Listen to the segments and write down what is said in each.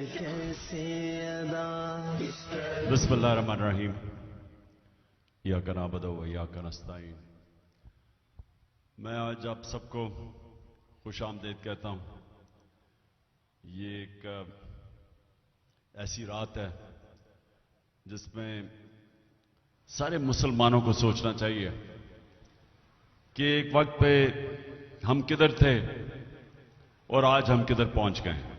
بسم اللہ الرحمن الرحیم ایاک نعبد و ایاک نستعین۔ میں آج آپ سب کو خوش آمدید کہتا ہوں۔ یہ ایک ایسی رات ہے جس میں سارے مسلمانوں کو سوچنا چاہیے کہ ایک وقت پہ ہم کدھر تھے اور آج ہم کدھر پہنچ گئے ہیں،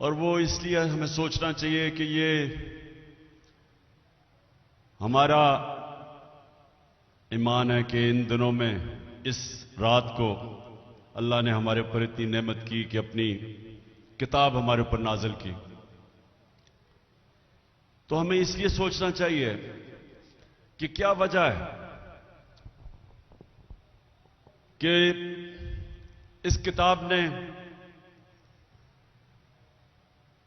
اور وہ اس لیے ہمیں سوچنا چاہیے کہ یہ ہمارا ایمان ہے کہ ان دنوں میں اس رات کو اللہ نے ہمارے اوپر اتنی نعمت کی کہ اپنی کتاب ہمارے اوپر نازل کی۔ تو ہمیں اس لیے سوچنا چاہیے کہ کیا وجہ ہے کہ اس کتاب نے،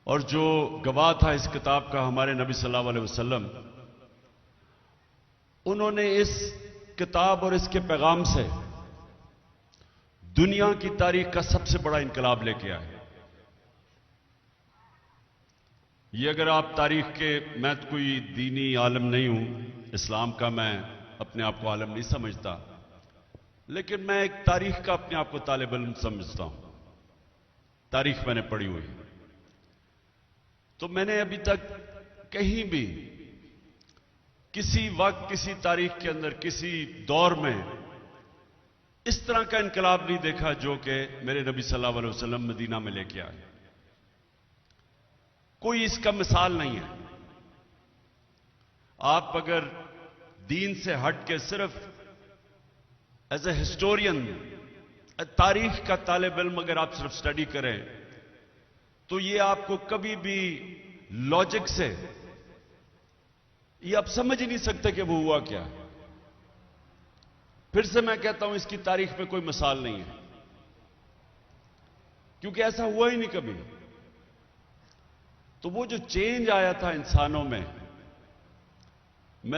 اور جو گواہ تھا اس کتاب کا ہمارے نبی صلی اللہ علیہ وسلم، انہوں نے اس کتاب اور اس کے پیغام سے دنیا کی تاریخ کا سب سے بڑا انقلاب لے کے آئے۔ یہ اگر آپ تاریخ کے، میں تو کوئی دینی عالم نہیں ہوں، اسلام کا میں اپنے آپ کو عالم نہیں سمجھتا، لیکن میں ایک تاریخ کا اپنے آپ کو طالب علم سمجھتا ہوں۔ تاریخ میں نے پڑھی ہوئی، تو میں نے ابھی تک کہیں بھی کسی وقت، کسی تاریخ کے اندر، کسی دور میں اس طرح کا انقلاب نہیں دیکھا جو کہ میرے نبی صلی اللہ علیہ وسلم مدینہ میں لے کے آئے۔ کوئی اس کا مثال نہیں ہے۔ آپ اگر دین سے ہٹ کے صرف ایز اے ہسٹورین، تاریخ کا طالب علم اگر آپ صرف سٹڈی کریں تو یہ آپ کو کبھی بھی لاجک سے یہ آپ سمجھ ہی نہیں سکتے کہ وہ ہوا کیا۔ پھر سے میں کہتا ہوں، اس کی تاریخ میں کوئی مثال نہیں ہے، کیونکہ ایسا ہوا ہی نہیں کبھی۔ تو وہ جو چینج آیا تھا انسانوں میں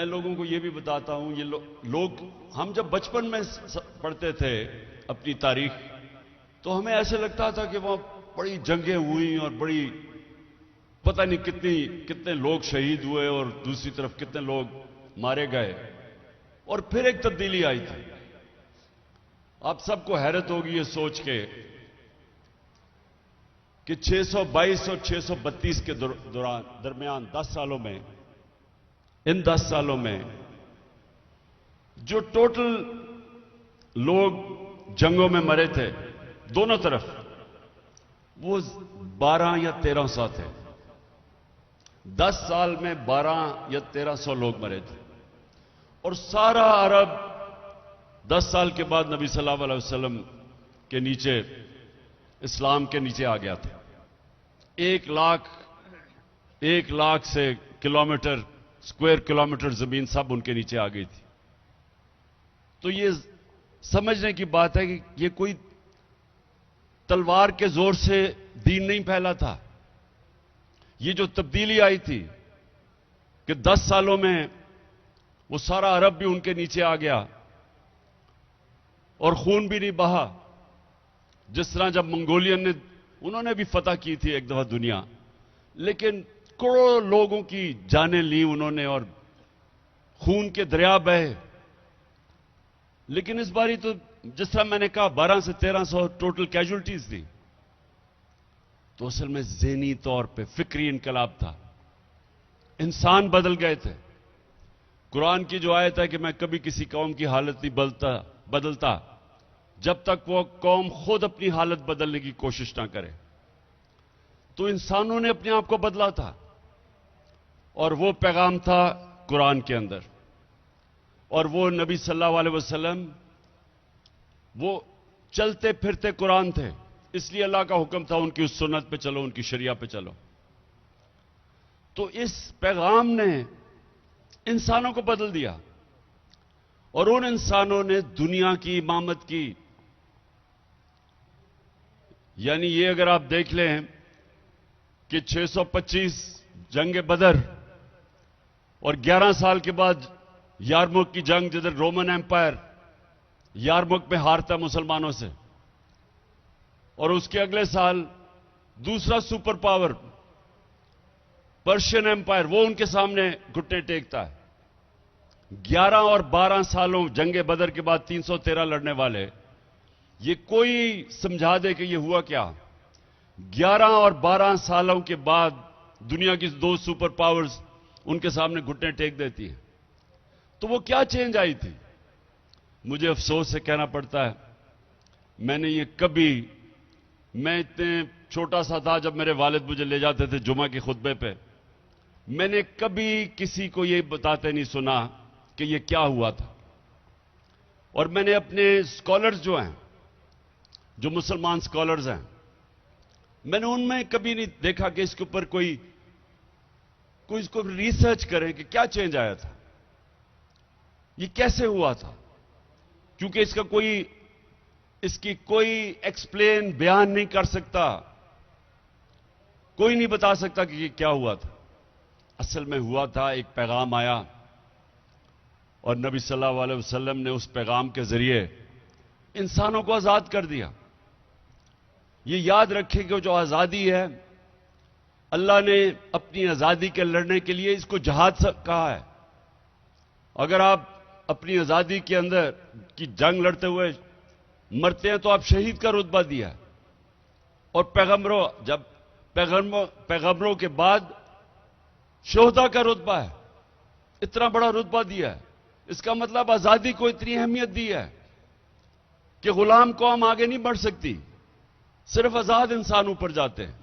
لوگوں کو یہ بھی بتاتا ہوں، یہ لوگ، ہم جب بچپن میں پڑھتے تھے اپنی تاریخ تو ہمیں ایسے لگتا تھا کہ وہاں بڑی جنگیں ہوئی اور بڑی پتہ نہیں کتنے لوگ شہید ہوئے اور دوسری طرف کتنے لوگ مارے گئے، اور پھر ایک تبدیلی آئی تھی۔ آپ سب کو حیرت ہوگی یہ سوچ کے کہ 622 اور 632 کے درمیان 10 سالوں میں، ان 10 سالوں میں جو ٹوٹل لوگ جنگوں میں مرے تھے دونوں طرف، وہ 12 یا 1300 تھے۔ 10 سال میں 12 یا 1300 لوگ مرے تھے، اور سارا عرب 10 سال کے بعد نبی صلی اللہ علیہ وسلم کے نیچے، اسلام کے نیچے آ گیا تھا۔ 1 لاکھ سے کلومیٹر، اسکوائر کلومیٹر زمین سب ان کے نیچے آ گئی تھی۔ تو یہ سمجھنے کی بات ہے کہ یہ کوئی تلوار کے زور سے دین نہیں پھیلا تھا۔ یہ جو تبدیلی آئی تھی کہ 10 سالوں میں وہ سارا عرب بھی ان کے نیچے آ گیا، اور خون بھی نہیں بہا۔ جس طرح جب منگولین نے، انہوں نے بھی فتح کی تھی ایک دفعہ دنیا، لیکن کروڑوں لوگوں کی جانیں لی انہوں نے اور خون کے دریا بہے۔ لیکن اس باری تو جس طرح میں نے کہا 12 سے 1300 ٹوٹل کیجولٹیز تھی، تو اصل میں ذہنی طور پہ فکری انقلاب تھا۔ انسان بدل گئے تھے۔ قرآن کی جو آیت ہے کہ میں کبھی کسی قوم کی حالت نہیں بدلتا جب تک وہ قوم خود اپنی حالت بدلنے کی کوشش نہ کرے۔ تو انسانوں نے اپنے آپ کو بدلا تھا، اور وہ پیغام تھا قرآن کے اندر، اور وہ نبی صلی اللہ علیہ وسلم وہ چلتے پھرتے قرآن تھے، اس لیے اللہ کا حکم تھا ان کی اس سنت پہ چلو، ان کی شریعہ پہ چلو۔ تو اس پیغام نے انسانوں کو بدل دیا، اور ان انسانوں نے دنیا کی امامت کی۔ یعنی یہ اگر آپ دیکھ لیں کہ 625 جنگ بدر اور 11 سال کے بعد یارموک کی جنگ، جدھر رومن ایمپائر یارموک میں ہارتا مسلمانوں سے، اور اس کے اگلے سال دوسرا سپر پاور پرشین ایمپائر وہ ان کے سامنے گھٹنے ٹیکتا ہے. 11 اور 12 سالوں جنگ بدر کے بعد 313 لڑنے والے, یہ کوئی سمجھا دے کہ یہ ہوا کیا. 11 اور 12 سالوں کے بعد دنیا کی 2 سپر پاورز ان کے سامنے گھٹنے ٹیک دیتی ہیں. تو وہ کیا چینج آئی تھی؟ مجھے افسوس سے کہنا پڑتا ہے, میں نے یہ کبھی, میں اتنے چھوٹا سا تھا جب میرے والد مجھے لے جاتے تھے جمعہ کے خطبے پہ, میں نے کبھی کسی کو یہ بتاتے نہیں سنا کہ یہ کیا ہوا تھا. اور میں نے اپنے اسکالرز جو ہیں, جو مسلمان اسکالرز ہیں, میں نے ان میں کبھی نہیں دیکھا کہ اس کے اوپر کوئی اس کو ریسرچ کرے کہ کیا چینج آیا تھا, یہ کیسے ہوا تھا. کیونکہ اس کی کوئی ایکسپلین بیان نہیں کر سکتا, کوئی نہیں بتا سکتا کہ یہ کیا ہوا تھا. اصل میں ہوا تھا, ایک پیغام آیا اور نبی صلی اللہ علیہ وسلم نے اس پیغام کے ذریعے انسانوں کو آزاد کر دیا. یہ یاد رکھیں کہ جو آزادی ہے, اللہ نے اپنی آزادی کے لڑنے کے لیے اس کو جہاد کہا ہے. اگر آپ اپنی آزادی کے اندر کی جنگ لڑتے ہوئے مرتے ہیں تو آپ شہید کا رتبہ دیا ہے. اور پیغمبروں کے بعد شہداء کا رتبہ ہے, اتنا بڑا رتبہ دیا ہے. اس کا مطلب آزادی کو اتنی اہمیت دی ہے کہ غلام قوم آگے نہیں بڑھ سکتی, صرف آزاد انسان اوپر جاتے ہیں.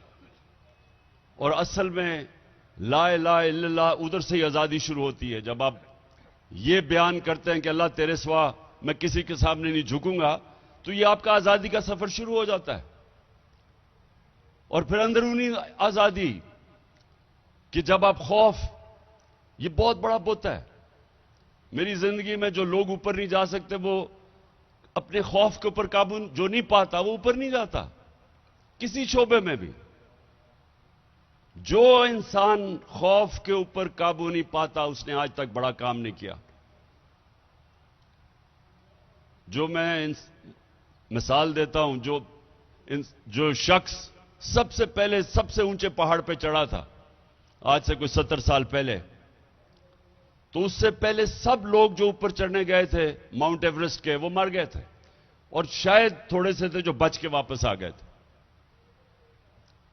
اور اصل میں لا الہ الا اللہ ادھر سے ہی آزادی شروع ہوتی ہے. جب آپ یہ بیان کرتے ہیں کہ اللہ تیرے سوا میں کسی کے سامنے نہیں جھکوں گا, تو یہ آپ کا آزادی کا سفر شروع ہو جاتا ہے. اور پھر اندرونی آزادی کہ جب آپ خوف, یہ بہت بڑا بت ہے. میری زندگی میں جو لوگ اوپر نہیں جا سکتے, وہ اپنے خوف کے اوپر قابو جو نہیں پاتا وہ اوپر نہیں جاتا کسی شعبے میں بھی. جو انسان خوف کے اوپر قابو نہیں پاتا اس نے آج تک بڑا کام نہیں کیا. جو میں مثال دیتا ہوں, جو شخص سب سے پہلے سب سے اونچے پہاڑ پہ چڑھا تھا آج سے کوئی 70 سال پہلے, تو اس سے پہلے سب لوگ جو اوپر چڑھنے گئے تھے ماؤنٹ ایورسٹ کے, وہ مر گئے تھے. اور شاید تھوڑے سے تھے جو بچ کے واپس آ گئے تھے.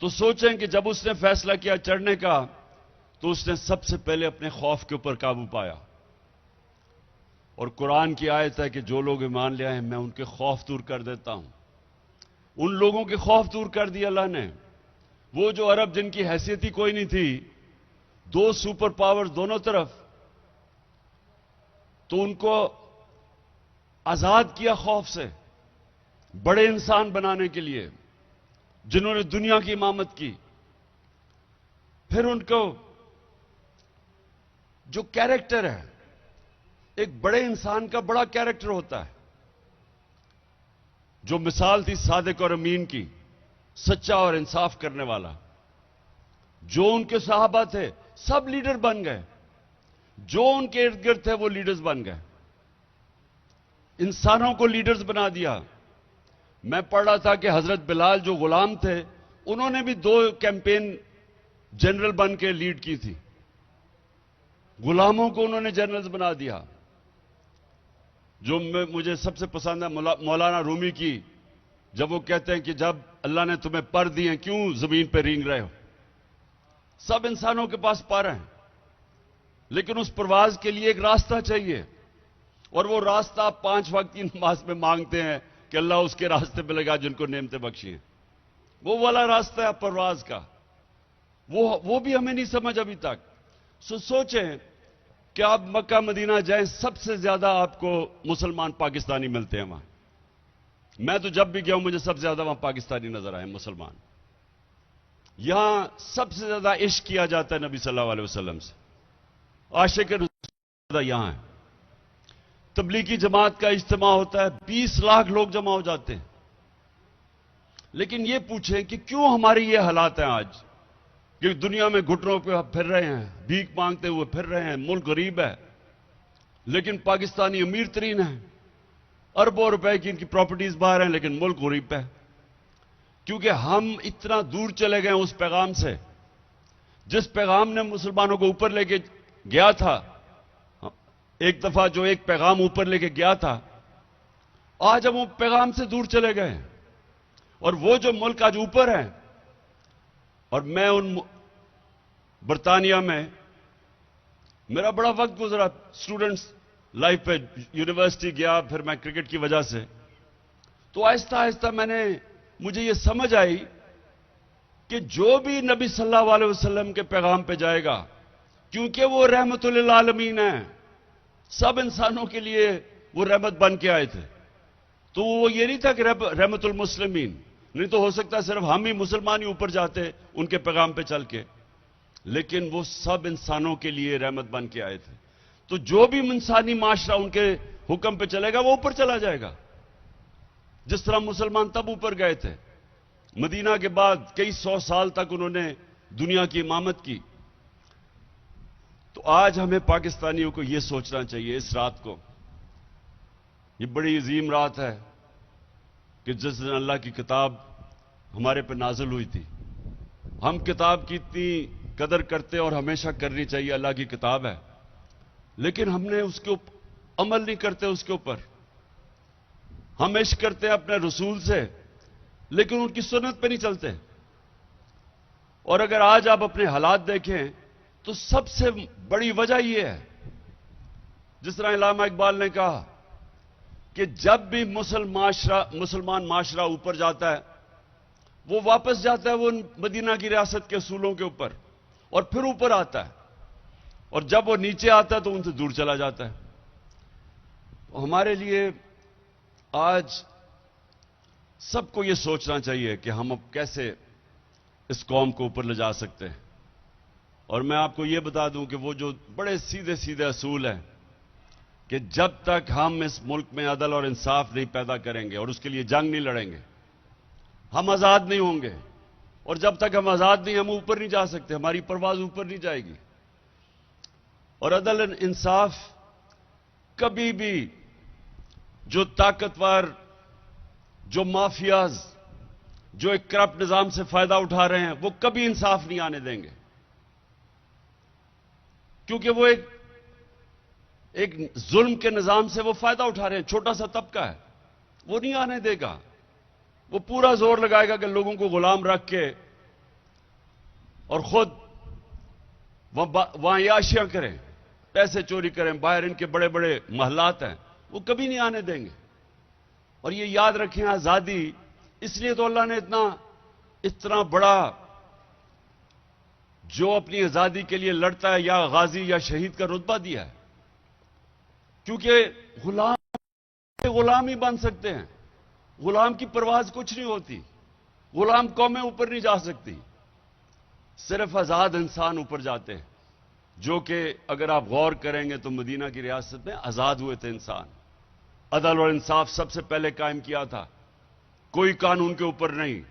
تو سوچیں کہ جب اس نے فیصلہ کیا چڑھنے کا, تو اس نے سب سے پہلے اپنے خوف کے اوپر قابو پایا. اور قرآن کی آیت ہے کہ جو لوگ ایمان لے آئے میں ان کے خوف دور کر دیتا ہوں. ان لوگوں کے خوف دور کر دیا اللہ نے. وہ جو عرب جن کی حیثیت ہی کوئی نہیں تھی, 2 سپر پاور دونوں طرف, تو ان کو آزاد کیا خوف سے, بڑے انسان بنانے کے لیے جنہوں نے دنیا کی امامت کی. پھر ان کو جو کیریکٹر ہے, ایک بڑے انسان کا بڑا کیریکٹر ہوتا ہے. جو مثال تھی صادق اور امین کی, سچا اور انصاف کرنے والا, جو ان کے صحابہ تھے سب لیڈر بن گئے, جو ان کے ارد گرد تھے وہ لیڈرز بن گئے, انسانوں کو لیڈرز بنا دیا. میں پڑھ رہا تھا کہ حضرت بلال جو غلام تھے انہوں نے بھی 2 کیمپین جنرل بن کے لیڈ کی تھی. غلاموں کو انہوں نے جنرلز بنا دیا. جو مجھے سب سے پسند ہے مولانا رومی کی, جب وہ کہتے ہیں کہ جب اللہ نے تمہیں پر دیے کیوں زمین پہ رینگ رہے ہو. سب انسانوں کے پاس پر ہیں, لیکن اس پرواز کے لیے ایک راستہ چاہیے. اور وہ راستہ آپ 5 وقت کی نماز میں مانگتے ہیں کہ اللہ اس کے راستے پہ لگا جن کو نعمتیں بخشی ہیں. وہ والا راستہ ہے پرواز کا, وہ بھی ہمیں نہیں سمجھ ابھی تک. سوچیں کہ آپ مکہ مدینہ جائیں, سب سے زیادہ آپ کو مسلمان پاکستانی ملتے ہیں وہاں. میں تو جب بھی گیا ہوں مجھے سب سے زیادہ وہاں پاکستانی نظر آئے, مسلمان. یہاں سب سے زیادہ عشق کیا جاتا ہے نبی صلی اللہ علیہ وسلم سے, عاشق رسول زیادہ یہاں ہے. تبلیغی جماعت کا اجتماع ہوتا ہے, 20 لاکھ لوگ جمع ہو جاتے ہیں. لیکن یہ پوچھیں کہ کیوں ہماری یہ حالات ہیں آج کہ دنیا میں گھٹنوں پہ پھر رہے ہیں, بھیک مانگتے ہوئے پھر رہے ہیں, ملک غریب ہے, لیکن پاکستانی امیر ترین ہیں, اربوں روپے کی ان کی پراپرٹیز باہر ہیں, لیکن ملک غریب ہے. کیونکہ ہم اتنا دور چلے گئے اس پیغام سے جس پیغام نے مسلمانوں کو اوپر لے کے گیا تھا. ایک دفعہ جو ایک پیغام اوپر لے کے گیا تھا، آج ہم وہ پیغام سے دور چلے گئے ہیں. اور وہ جو ملک آج اوپر ہیں، اور میں ان برطانیہ میں میرا بڑا وقت گزرا اسٹوڈنٹس لائف پہ، یونیورسٹی گیا، پھر میں کرکٹ کی وجہ سے. تو آہستہ آہستہ مجھے یہ سمجھ آئی کہ جو بھی نبی صلی اللہ علیہ وسلم کے پیغام پہ جائے گا، کیونکہ وہ رحمت للعالمین ہیں، سب انسانوں کے لیے وہ رحمت بن کے آئے تھے. تو وہ یہ نہیں تھا کہ رحمت المسلمین، نہیں تو ہو سکتا صرف ہم ہی مسلمان ہی اوپر جاتے ان کے پیغام پہ چل کے، لیکن وہ سب انسانوں کے لیے رحمت بن کے آئے تھے. تو جو بھی انسانی معاشرہ ان کے حکم پہ چلے گا وہ اوپر چلا جائے گا. جس طرح مسلمان تب اوپر گئے تھے، مدینہ کے بعد کئی 100 سال تک انہوں نے دنیا کی امامت کی. تو آج ہمیں پاکستانیوں کو یہ سوچنا چاہیے اس رات کو، یہ بڑی عظیم رات ہے کہ جس دن اللہ کی کتاب ہمارے پہ نازل ہوئی تھی. ہم کتاب کی اتنی قدر کرتے اور ہمیشہ کرنی چاہیے، اللہ کی کتاب ہے، لیکن ہم نے اس کے عمل نہیں کرتے. اس کے اوپر ہم عشق کرتے ہیں اپنے رسول سے، لیکن ان کی سنت پہ نہیں چلتے. اور اگر آج آپ اپنے حالات دیکھیں تو سب سے بڑی وجہ یہ ہے، جس طرح علامہ اقبال نے کہا کہ جب بھی مسلمان معاشرہ اوپر جاتا ہے، وہ واپس جاتا ہے وہ مدینہ کی ریاست کے اصولوں کے اوپر، اور پھر اوپر آتا ہے. اور جب وہ نیچے آتا ہے تو ان سے دور چلا جاتا ہے. ہمارے لیے آج سب کو یہ سوچنا چاہیے کہ ہم اب کیسے اس قوم کو اوپر لے جا سکتے ہیں. اور میں آپ کو یہ بتا دوں کہ وہ جو بڑے سیدھے سیدھے اصول ہیں کہ جب تک ہم اس ملک میں عدل اور انصاف نہیں پیدا کریں گے اور اس کے لیے جنگ نہیں لڑیں گے، ہم آزاد نہیں ہوں گے. اور جب تک ہم آزاد نہیں، ہم اوپر نہیں جا سکتے، ہماری پرواز اوپر نہیں جائے گی. اور عدل انصاف کبھی بھی جو طاقتور، جو مافیاز، جو ایک کرپٹ نظام سے فائدہ اٹھا رہے ہیں، وہ کبھی انصاف نہیں آنے دیں گے. کیونکہ وہ ایک ظلم کے نظام سے وہ فائدہ اٹھا رہے ہیں، چھوٹا سا طبقہ ہے، وہ نہیں آنے دے گا. وہ پورا زور لگائے گا کہ لوگوں کو غلام رکھ کے اور خود وہاں عیاشیاں کریں، پیسے چوری کریں، باہر ان کے بڑے بڑے محلات ہیں، وہ کبھی نہیں آنے دیں گے. اور یہ یاد رکھیں، آزادی اس لیے تو اللہ نے اتنا بڑا جو اپنی آزادی کے لیے لڑتا ہے یا غازی یا شہید کا رتبہ دیا ہے، کیونکہ غلام ہی بن سکتے ہیں. غلام کی پرواز کچھ نہیں ہوتی، غلام قومیں اوپر نہیں جا سکتی، صرف آزاد انسان اوپر جاتے ہیں. جو کہ اگر آپ غور کریں گے تو مدینہ کی ریاست میں آزاد ہوئے تھے انسان. عدل اور انصاف سب سے پہلے قائم کیا تھا، کوئی قانون کے اوپر نہیں.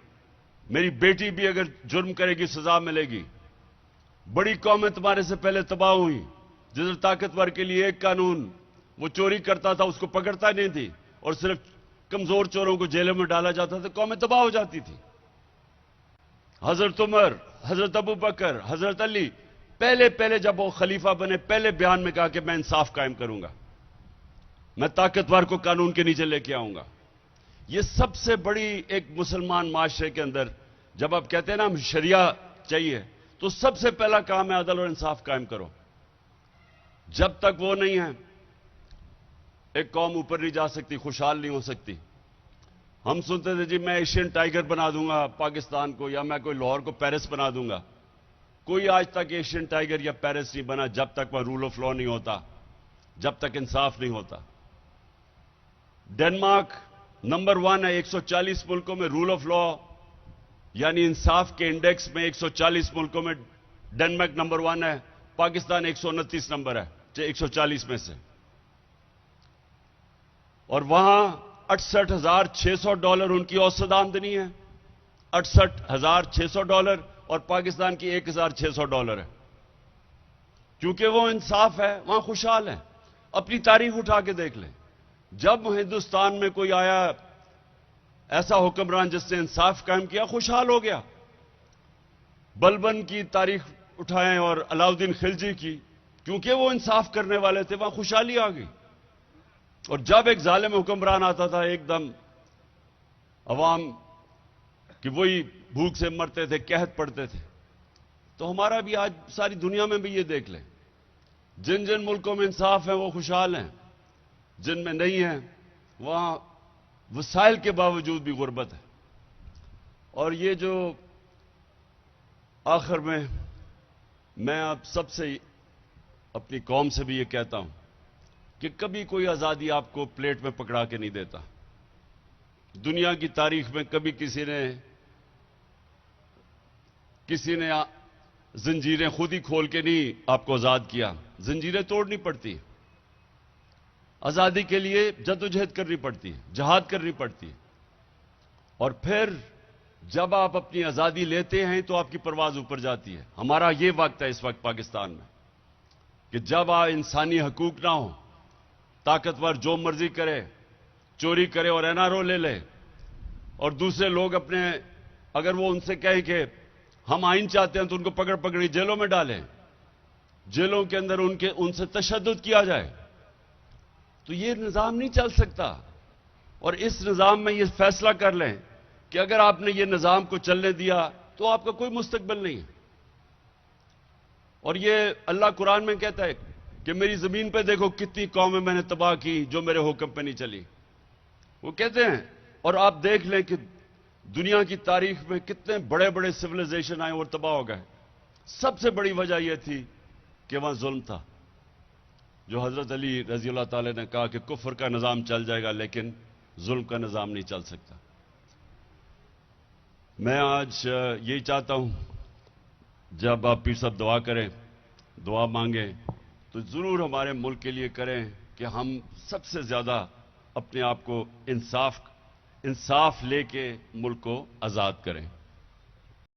میری بیٹی بھی اگر جرم کرے گی سزا ملے گی. بڑی قومیں تمہارے سے پہلے تباہ ہوئی، جدھر طاقتور کے لیے ایک قانون، وہ چوری کرتا تھا اس کو پکڑتا نہیں تھی، اور صرف کمزور چوروں کو جیلوں میں ڈالا جاتا تھا، قومیں تباہ ہو جاتی تھی. حضرت عمر، حضرت ابو بکر، حضرت علی، پہلے جب وہ خلیفہ بنے، پہلے بیان میں کہا کہ میں انصاف قائم کروں گا، میں طاقتور کو قانون کے نیچے لے کے آؤں گا. یہ سب سے بڑی ایک مسلمان معاشرے کے اندر جب آپ کہتے ہیں نا ہم شریعہ چاہیے، تو سب سے پہلا کام ہے عدل اور انصاف قائم کرو. جب تک وہ نہیں ہے ایک قوم اوپر نہیں جا سکتی، خوشحال نہیں ہو سکتی. ہم سنتے تھے جی میں ایشین ٹائیگر بنا دوں گا پاکستان کو، یا میں کوئی لاہور کو پیرس بنا دوں گا. کوئی آج تک ایشین ٹائیگر یا پیرس نہیں بنا جب تک وہ رول آف لا نہیں ہوتا، جب تک انصاف نہیں ہوتا. ڈنمارک نمبر 1 ہے 140 ملکوں میں رول آف لا یعنی انصاف کے انڈیکس میں 140 ملکوں میں ڈنمارک نمبر 1 ہے. پاکستان 129 نمبر ہے 140 میں سے. اور وہاں $68,600 ان کی اوسط آمدنی ہے، $68,600، اور پاکستان کی $1,600 ہے. کیونکہ وہ انصاف ہے، وہاں خوشحال ہیں. اپنی تاریخ اٹھا کے دیکھ لیں، جب ہندوستان میں کوئی آیا ایسا حکمران جس نے انصاف قائم کیا خوشحال ہو گیا. بلبن کی تاریخ اٹھائیں اور علاؤدین خلجی کی، کیونکہ وہ انصاف کرنے والے تھے، وہاں خوشحالی آ گئی. اور جب ایک ظالم حکمران آتا تھا، ایک دم عوام کہ وہی بھوک سے مرتے تھے، قحط پڑتے تھے. تو ہمارا بھی آج ساری دنیا میں بھی یہ دیکھ لیں، جن جن ملکوں میں انصاف ہے وہ خوشحال ہیں، جن میں نہیں ہے وہاں وسائل کے باوجود بھی غربت ہے. اور یہ جو آخر میں آپ سب سے اپنی قوم سے بھی یہ کہتا ہوں کہ کبھی کوئی آزادی آپ کو پلیٹ میں پکڑا کے نہیں دیتا. دنیا کی تاریخ میں کبھی کسی نے زنجیریں خود ہی کھول کے نہیں آپ کو آزاد کیا. زنجیریں توڑنی پڑتی ہیں، آزادی کے لیے جدوجہد کرنی پڑتی ہے، جہاد کرنی پڑتی ہے. اور پھر جب آپ اپنی آزادی لیتے ہیں تو آپ کی پرواز اوپر جاتی ہے. ہمارا یہ وقت ہے اس وقت پاکستان میں کہ جب انسانی حقوق نہ ہو، طاقتور جو مرضی کرے، چوری کرے اور این آر او لے لے، اور دوسرے لوگ اگر وہ ان سے کہیں کہ ہم آئین چاہتے ہیں تو ان کو پکڑ جیلوں میں ڈالیں، جیلوں کے اندر ان سے تشدد کیا جائے، تو یہ نظام نہیں چل سکتا. اور اس نظام میں یہ فیصلہ کر لیں کہ اگر آپ نے یہ نظام کو چلنے دیا تو آپ کا کوئی مستقبل نہیں ہے. اور یہ اللہ قرآن میں کہتا ہے کہ میری زمین پہ دیکھو کتنی قومیں میں نے تباہ کی جو میرے حکم پہ نہیں چلی. وہ کہتے ہیں، اور آپ دیکھ لیں کہ دنیا کی تاریخ میں کتنے بڑے بڑے سویلائزیشن آئے اور تباہ ہو گئے. سب سے بڑی وجہ یہ تھی کہ وہاں ظلم تھا. جو حضرت علی رضی اللہ تعالی نے کہا کہ کفر کا نظام چل جائے گا لیکن ظلم کا نظام نہیں چل سکتا. میں آج یہی چاہتا ہوں، جب آپ پیر صاحب دعا کریں، دعا مانگیں، تو ضرور ہمارے ملک کے لیے کریں کہ ہم سب سے زیادہ اپنے آپ کو انصاف لے کے ملک کو آزاد کریں.